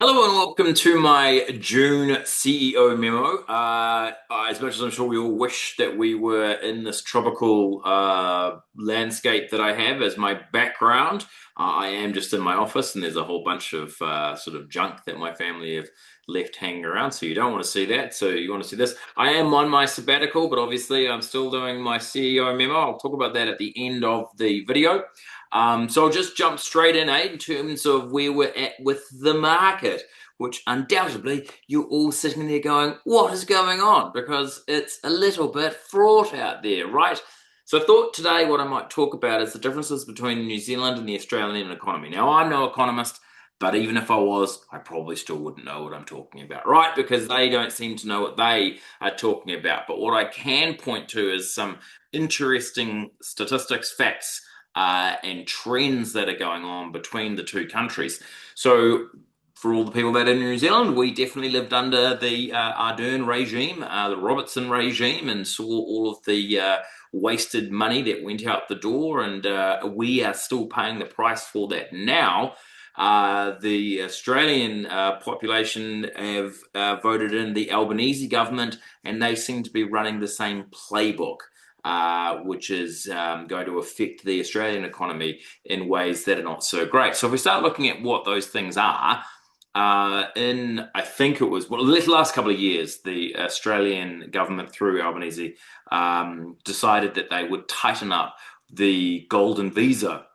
Hello and welcome to my June CEO memo. As much as I'm sure we all wish that we were in this tropical landscape that I have as my background, I am just in my office and there's a whole bunch of sort of junk that my family have left hanging around. So you don't want to see that. So you want to see this. I am on my sabbatical, but obviously I'm still doing my CEO memo. I'll talk about that at the end of the video. So I'll just jump straight in terms of where we're at with the market, which undoubtedly you're all sitting there going, what is going on? Because it's a little bit fraught out there, right? So I thought today what I might talk about is the differences between New Zealand and the Australian economy. Now, I'm no economist, but even if I was, I probably still wouldn't know what I'm talking about, right? Because they don't seem to know what they are talking about. But what I can point to is some interesting statistics, facts, and trends that are going on between the two countries. So, for all the people that are in New Zealand, we definitely lived under the Ardern regime, the Robertson regime, and saw all of the wasted money that went out the door, and we are still paying the price for that now. The Australian population have voted in the Albanese government, and they seem to be running the same playbook. Which is going to affect the Australian economy in ways that are not so great. So if we start looking at what those things are, I think it was, well, the last couple of years, the Australian government through Albanese decided that they would tighten up the golden visa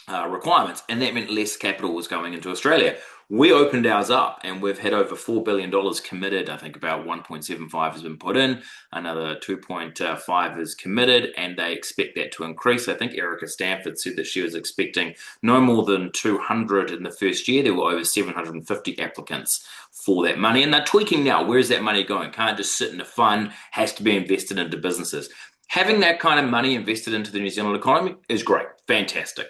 requirements, and that meant less capital was going into Australia. We opened ours up and we've had over $4 billion committed. I think about 1.75 has been put in, another 2.5 is committed, and they expect that to increase. I think Erica Stanford said that she was expecting no more than 200 in the first year. There were over 750 applicants for that money, and they're tweaking now. Where is that money going? Can't just sit in a fund, has to be invested into businesses. Having that kind of money invested into the New Zealand economy is great, fantastic.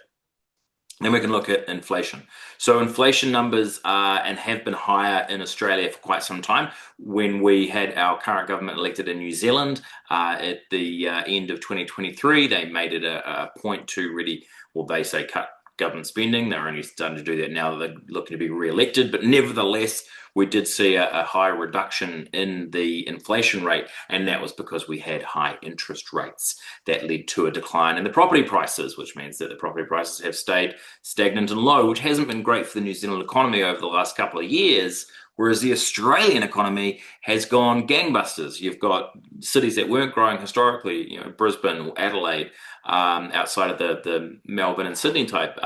Then we can look at inflation. So inflation numbers are and have been higher in Australia for quite some time. When we had our current government elected in New Zealand at the end of 2023, they made it a point to really, well, they say cut government spending. They're only starting to do that now that they're looking to be re-elected. But nevertheless, we did see a high reduction in the inflation rate, and that was because we had high interest rates that led to a decline in the property prices, which means that the property prices have stayed stagnant and low, which hasn't been great for the New Zealand economy over the last couple of years. Whereas the Australian economy has gone gangbusters. You've got cities that weren't growing historically, Brisbane or Adelaide, outside of the Melbourne and Sydney type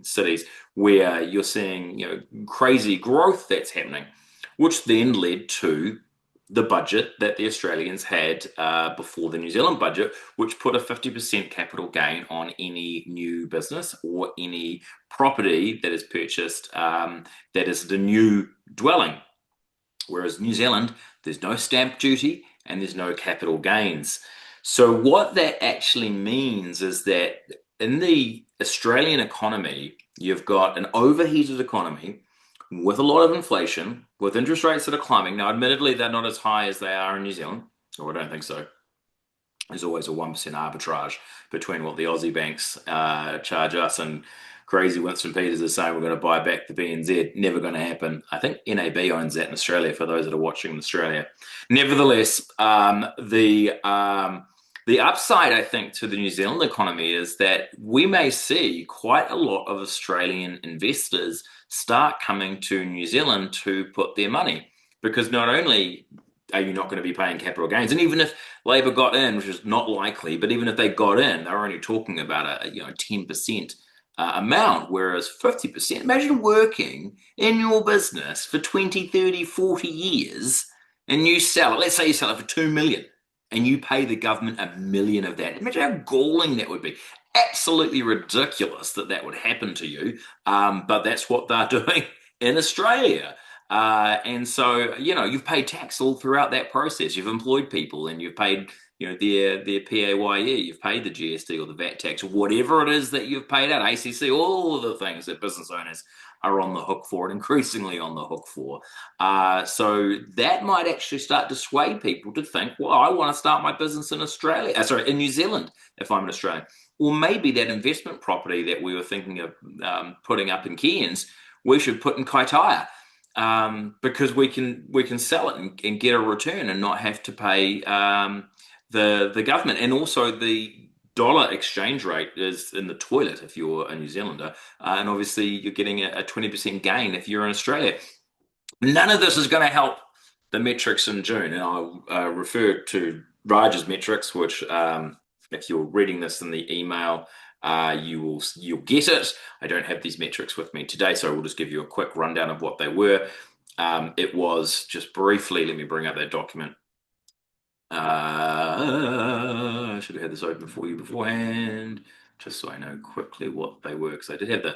cities, where you're seeing crazy growth that's happening, which then led to the budget that the Australians had before the New Zealand budget, which put a 50% capital gain on any new business or any property that is purchased that is the new dwelling. Whereas New Zealand, there's no stamp duty and there's no capital gains. So what that actually means is that in the Australian economy, you've got an overheated economy with a lot of inflation, with interest rates that are climbing. Now, admittedly, they're not as high as they are in New Zealand, or I don't think so. There's always a 1% arbitrage between what the Aussie banks charge us and crazy Winston Peters is saying we're going to buy back the BNZ. Never going to happen. I think NAB owns that in Australia, for those that are watching in Australia. Nevertheless, the upside, I think, to the New Zealand economy is that we may see quite a lot of Australian investors start coming to New Zealand to put their money, because not only are you not going to be paying capital gains, and even if Labor got in, which is not likely, but even if they got in, they're only talking about a 10% amount, whereas 50%, imagine working in your business for 20, 30, 40 years and you sell it, let's say you sell it for 2 million and you pay the government $1 million of that. Imagine how galling that would be. Absolutely ridiculous that would happen to you, but that's what they're doing in Australia. And so, you've paid tax all throughout that process. You've employed people and you've paid, their PAYE, you've paid the GST or the VAT tax, or whatever it is that you've paid out, ACC, all of the things that business owners are on the hook for, and increasingly on the hook for. So that might actually start to sway people to think, well, I want to start my business in in New Zealand, if I'm an Australian. Or maybe that investment property that we were thinking of putting up in Cairns, we should put in Kaitaia. because we can sell it and get a return and not have to pay the government. And also the dollar exchange rate is in the toilet if you're a New Zealander, and obviously you're getting a 20% gain if you're in Australia. None of this is going to help the metrics in June, and I'll refer to Raj's metrics, which if you're reading this in the email, you'll get it. I don't have these metrics with me today, so I will just give you a quick rundown of what they were. It was just briefly. Let me bring up that document. I should have had this open for you beforehand, just so I know quickly what they were, because I did have the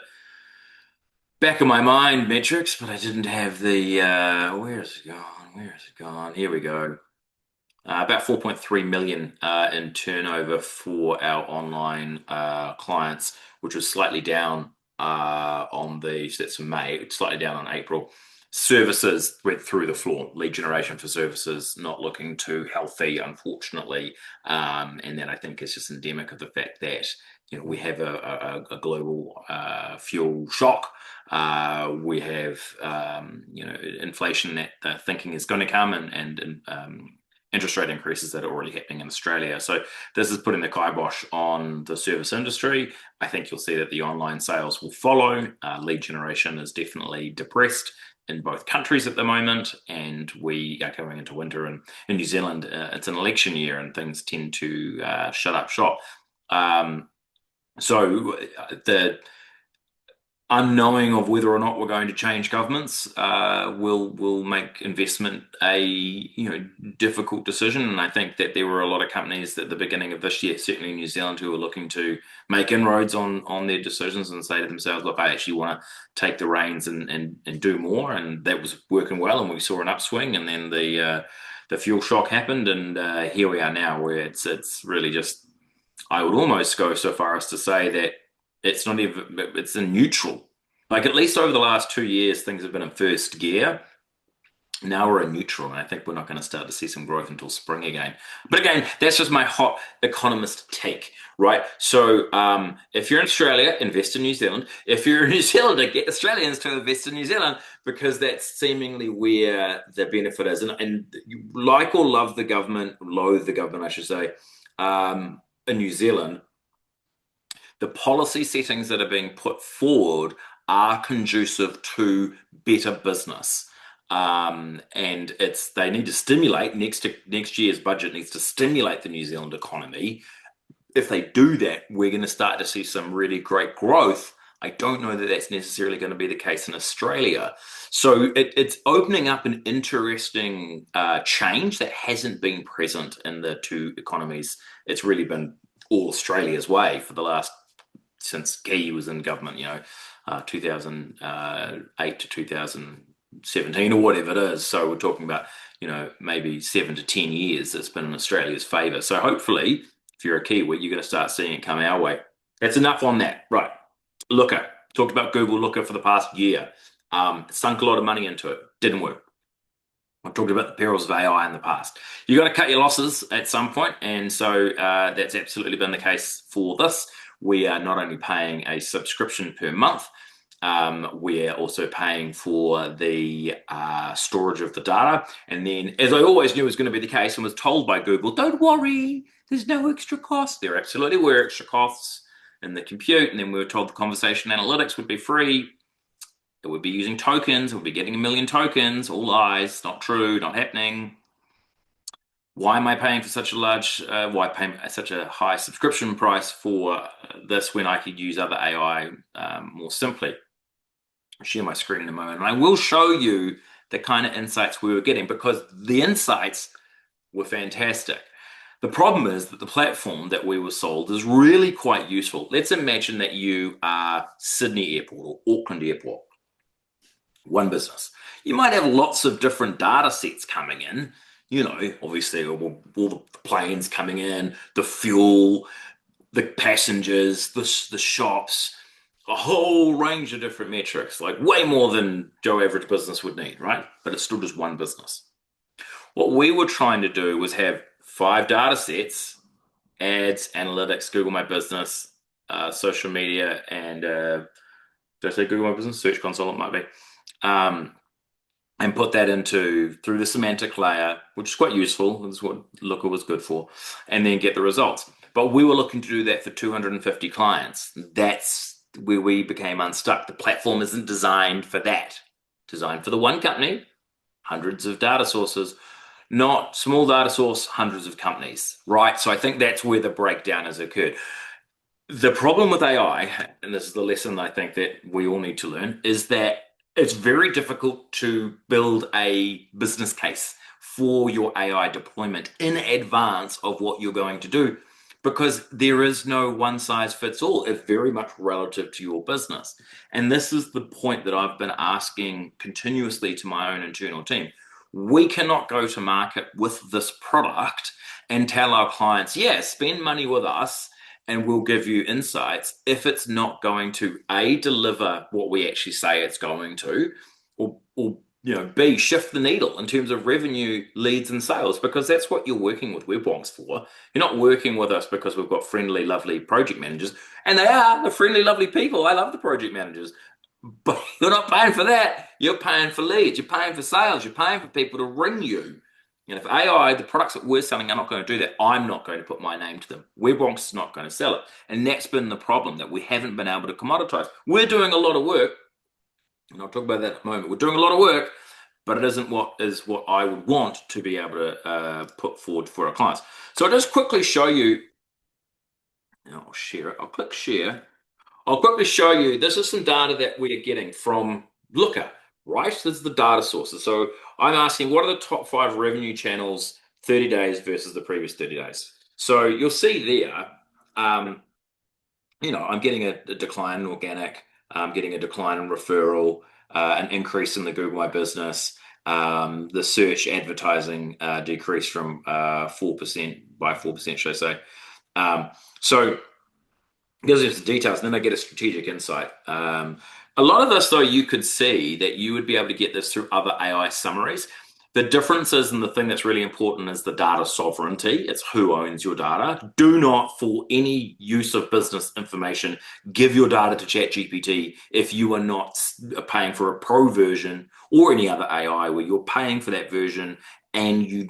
back of my mind metrics, but I didn't have the where is it gone? Where is it gone? Here we go. About 4.3 million in turnover for our online clients, which was slightly down so that's May, it's slightly down on April. Services went through the floor. Lead generation for services not looking too healthy, unfortunately, and that I think is just endemic of the fact that we have a global fuel shock. We have inflation that they're thinking is going to come, and interest rate increases that are already happening in Australia. So this is putting the kibosh on the service industry. I think you'll see that the online sales will follow. Lead generation is definitely depressed in both countries at the moment, and we are going into winter. And in New Zealand, it's an election year, and things tend to shut up shop. So the unknowing of whether or not we're going to change governments will make investment a difficult decision. And I think that there were a lot of companies at the beginning of this year, certainly in New Zealand, who were looking to make inroads on their decisions and say to themselves, look, I actually want to take the reins and do more. And that was working well, and we saw an upswing. And then the fuel shock happened, and here we are now, where it's really just, I would almost go so far as to say that it's not even, it's in neutral. Like, at least over the last 2 years, things have been in first gear. Now we're in neutral, and I think we're not going to start to see some growth until spring again. But again, that's just my hot economist take, right? So if you're in Australia, invest in New Zealand. If you're in New Zealand, get Australians to invest in New Zealand, because that's seemingly where the benefit is. And you like or love the government, loathe the government, I should say, in New Zealand, the policy settings that are being put forward are conducive to better business. And they need to stimulate next year's budget needs to stimulate the New Zealand economy. If they do that, we're going to start to see some really great growth. I don't know that that's necessarily going to be the case in Australia. So it's opening up an interesting change that hasn't been present in the two economies. It's really been all Australia's way for the last, since Key was in government, 2008 to 2017 or whatever it is. So we're talking about, maybe 7 to 10 years it's been in Australia's favour. So hopefully, if you're a Kiwi, you're going to start seeing it come our way. That's enough on that. Right. Looker. Talked about Google Looker for the past year. Sunk a lot of money into it. Didn't work. I've talked about the perils of AI in the past. You've got to cut your losses at some point, and so that's absolutely been the case for this. We are not only paying a subscription per month, we're also paying for the storage of the data. And then, as I always knew was going to be the case and was told by Google, don't worry, there's no extra cost. There absolutely were extra costs in the compute. And then we were told the conversation analytics would be free. It would be using tokens. It would be getting 1 million tokens. All lies, not true, not happening. Why am I paying for such a why pay such a high subscription price for this when I could use other AI more simply? I'll share my screen in a moment, and I will show you the kind of insights we were getting, because the insights were fantastic. The problem is that the platform that we were sold is really quite useful. Let's imagine that you are Sydney Airport or Auckland Airport, one business. You might have lots of different data sets coming in, obviously all the planes coming in, the fuel, the passengers, the shops, a whole range of different metrics, like way more than Joe average business would need, right? But it's still just one business. What we were trying to do was have 5 data sets: ads, analytics, Google My Business, social media, and did I say Google My Business? Search Console, it might be. and put that into through the semantic layer, which is quite useful. That's what Looker was good for, and then get the results. But we were looking to do that for 250 clients. That's where we became unstuck. The platform isn't designed for that. Designed for the one company, hundreds of data sources, not small data source, hundreds of companies, right? So I think that's where the breakdown has occurred. The problem with AI, and this is the lesson I think that we all need to learn, is that it's very difficult to build a business case for your AI deployment in advance of what you're going to do because there is no one size fits all. It's very much relative to your business. And this is the point that I've been asking continuously to my own internal team. We cannot go to market with this product and tell our clients, yeah, spend money with us and we'll give you insights if it's not going to A, deliver what we actually say it's going to, or B, shift the needle in terms of revenue, leads, and sales, because that's what you're working with Web Wonks for. You're not working with us because we've got friendly, lovely project managers, and they are the friendly, lovely people. I love the project managers. But you're not paying for that. You're paying for leads. You're paying for sales. You're paying for people to ring you. And if AI, the products that we're selling are not going to do that, I'm not going to put my name to them. WebWonks is not going to sell it. And that's been the problem, that we haven't been able to commoditize. We're doing a lot of work, and I'll talk about that in a moment. We're doing a lot of work, but it isn't what I would want to be able to put forward for our clients. So I'll just quickly show you. I'll share it. I'll click share. I'll quickly show you, this is some data that we're getting from Looker, right? This is the data sources. So I'm asking, what are the top 5 revenue channels 30 days versus the previous 30 days? So you'll see there, I'm getting a decline in organic, I'm getting a decline in referral, an increase in the Google My Business, the search advertising decreased from 4% by 4%, should I say. So gives us the details, and then I get a strategic insight. A lot of this, though, you could see that you would be able to get this through other AI summaries. The difference is, and the thing that's really important is the data sovereignty. It's who owns your data. Do not, for any use of business information, give your data to ChatGPT if you are not paying for a pro version or any other AI where you're paying for that version and you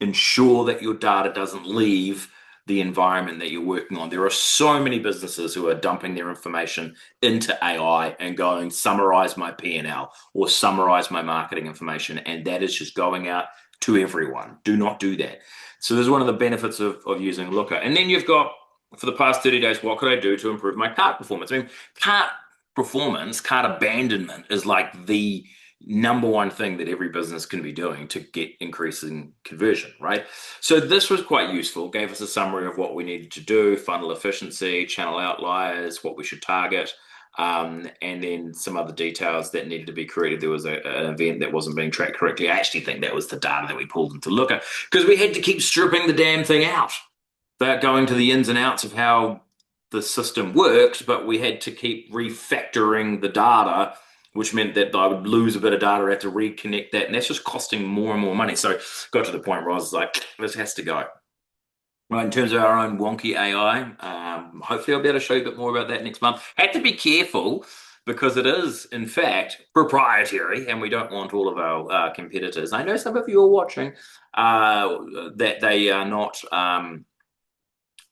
ensure that your data doesn't leave the environment that you're working on. There are so many businesses who are dumping their information into AI and going, summarize my P&L or summarize my marketing information. And that is just going out to everyone. Do not do that. So this is one of the benefits of using Looker. And then you've got, for the past 30 days, what could I do to improve my cart performance? I mean, cart performance, cart abandonment is like the number one thing that every business can be doing to get increasing conversion, right? So this was quite useful, gave us a summary of what we needed to do, funnel efficiency, channel outliers, what we should target, and then some other details that needed to be created. There was an event that wasn't being tracked correctly. I actually think that was the data that we pulled into Looker because we had to keep stripping the damn thing out without going to the ins and outs of how the system worked, but we had to keep refactoring the data, which meant that I would lose a bit of data, I had to reconnect that, and that's just costing more and more money. So got to the point where I was like, this has to go. Right, in terms of our own Wonky AI, hopefully I'll be able to show you a bit more about that next month. Had to be careful because it is, in fact, proprietary, and we don't want all of our competitors. I know some of you are watching that they are not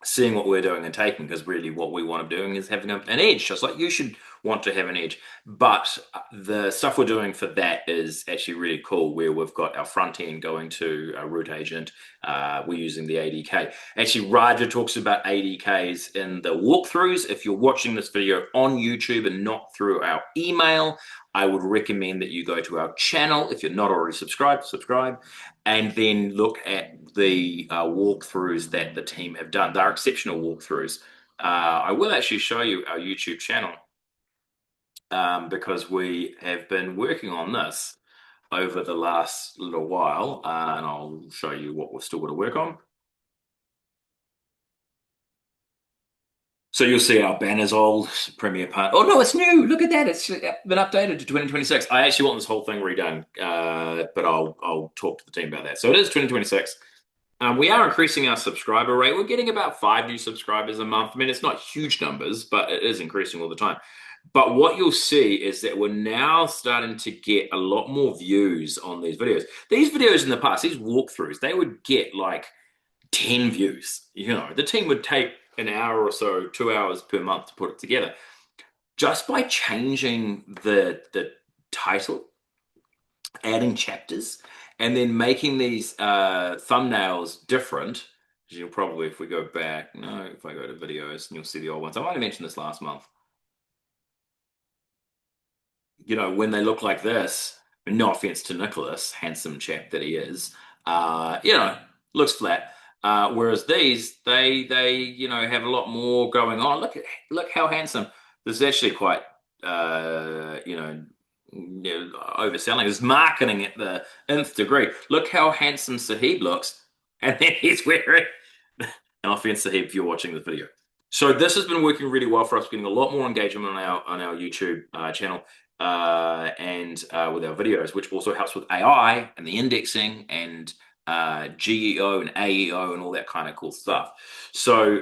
seeing what we're doing and taking, because really what we want to be doing is having an edge, just like you should want to have an edge. But the stuff we're doing for that is actually really cool, where we've got our front end going to a root agent. We're using the ADK. Actually, Raja talks about ADKs in the walkthroughs. If you're watching this video on YouTube and not through our email, I would recommend that you go to our channel. If you're not already subscribed, subscribe, and then look at the walkthroughs that the team have done. They're exceptional walkthroughs. I will actually show you our YouTube channel because we have been working on this over the last little while, and I'll show you what we're still going to work on. So you'll see our banners old, Premier Part. Oh no, it's new. Look at that. It's been updated to 2026. I actually want this whole thing redone, but I'll talk to the team about that. So it is 2026. We are increasing our subscriber rate. We're getting about 5 new subscribers a month. I mean, it's not huge numbers, but it is increasing all the time. But what you'll see is that we're now starting to get a lot more views on these videos. These videos in the past, these walkthroughs, they would get like 10 views. The team would take an hour or so, 2 hours per month to put it together. Just by changing the title, adding chapters, and then making these thumbnails different. You'll probably, if we go back, no, if I go to videos, and you'll see the old ones. I might have mentioned this last month. When they look like this, no offense to Nicholas, handsome chap that he is, looks flat. Whereas these, they have a lot more going on. Look how handsome. This is actually quite, overselling. It's marketing at the nth degree. Look how handsome Sahib looks, and then he's wearing. No offense, Sahib, if you're watching this video. So this has been working really well for us, getting a lot more engagement on our YouTube channel and with our videos, which also helps with AI and the indexing and GEO and AEO and all that kind of cool stuff. So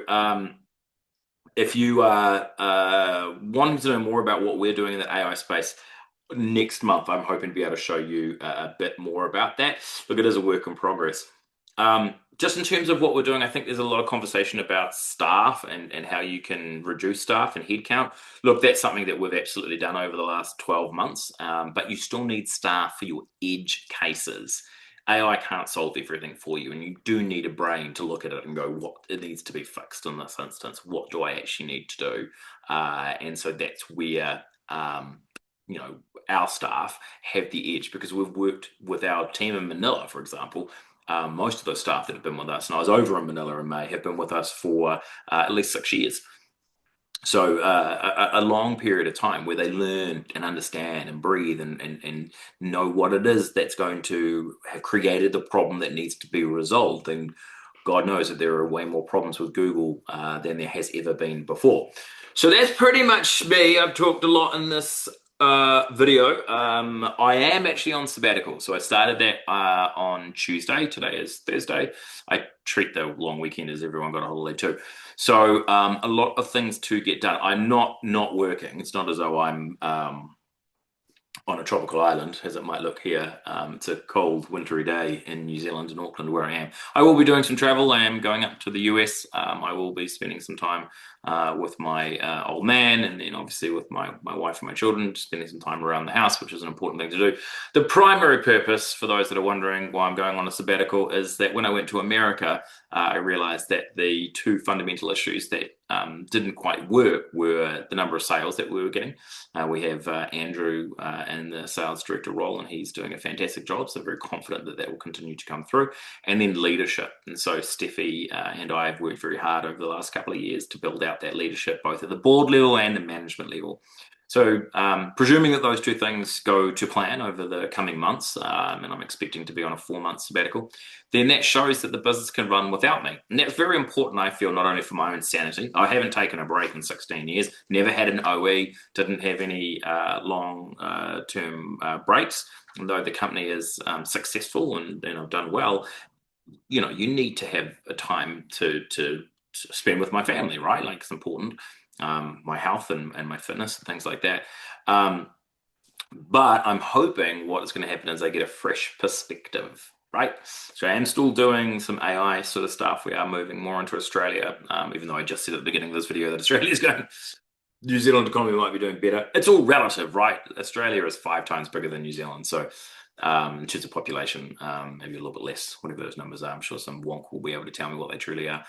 if you are wanting to know more about what we're doing in the AI space, next month I'm hoping to be able to show you a bit more about that. Look, it is a work in progress. Just in terms of what we're doing, I think there's a lot of conversation about staff and how you can reduce staff and headcount. Look, that's something that we've absolutely done over the last 12 months, but you still need staff for your edge cases. AI can't solve everything for you, and you do need a brain to look at it and go, what it needs to be fixed in this instance? What do I actually need to do? And so that's where our staff have the edge, because we've worked with our team in Manila, for example. Most of those staff that have been with us, and I was over in Manila in May, have been with us for at least 6 years. So a long period of time where they learn and understand and breathe and know what it is that's going to have created the problem that needs to be resolved. And God knows that there are way more problems with Google than there has ever been before. So that's pretty much me. I've talked a lot in this video. I am actually on sabbatical. So I started that on Tuesday. Today is Thursday. I treat the long weekend as everyone got a holiday too. So a lot of things to get done. I'm not working. It's not as though I'm on a tropical island, as it might look here. It's a cold, wintry day in New Zealand, in Auckland, where I am. I will be doing some travel. I am going up to the US. I will be spending some time with my old man, and then obviously with my wife and my children, spending some time around the house, which is an important thing to do. The primary purpose, for those that are wondering why I'm going on a sabbatical, is that when I went to America, I realized that the two fundamental issues that didn't quite work were the number of sales that we were getting. We have Andrew in the sales director role, and he's doing a fantastic job. So very confident that that will continue to come through. And then leadership. And so Steffi and I have worked very hard over the last couple of years to build out that leadership, both at the board level and the management level. So presuming that those two things go to plan over the coming months, and I'm expecting to be on a 4-month sabbatical, then that shows that the business can run without me. And that's very important, I feel, not only for my own sanity. I haven't taken a break in 16 years, never had an OE, didn't have any long-term breaks. Although the company is successful and I've done well, you need to have a time to spend with my family, right? Like, it's important. My health and my fitness and things like that. But I'm hoping what is going to happen is I get a fresh perspective, right? So I am still doing some AI sort of stuff. We are moving more into Australia, even though I just said at the beginning of this video that Australia is going. New Zealand economy might be doing better. It's all relative, right? Australia is 5 times bigger than New Zealand. So in terms of population, maybe a little bit less, whatever those numbers are. I'm sure some wonk will be able to tell me what they truly are.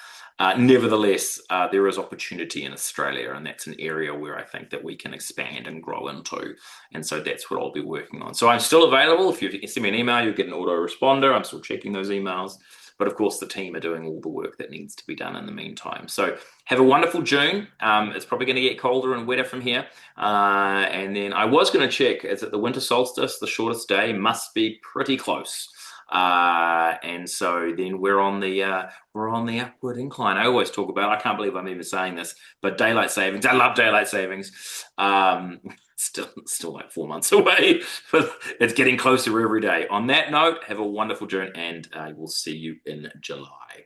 Nevertheless, there is opportunity in Australia, and that's an area where I think that we can expand and grow into. And so that's what I'll be working on. So I'm still available. If you send me an email, you'll get an autoresponder. I'm still checking those emails. But of course, the team are doing all the work that needs to be done in the meantime. So have a wonderful June. It's probably going to get colder and wetter from here. And then I was going to check, is it the winter solstice? The shortest day must be pretty close. And so then we're on the upward incline. I always talk about, I can't believe I'm even saying this, but daylight savings. I love daylight savings. Still like 4 months away, but it's getting closer every day. On that note, have a wonderful June, and I will see you in July.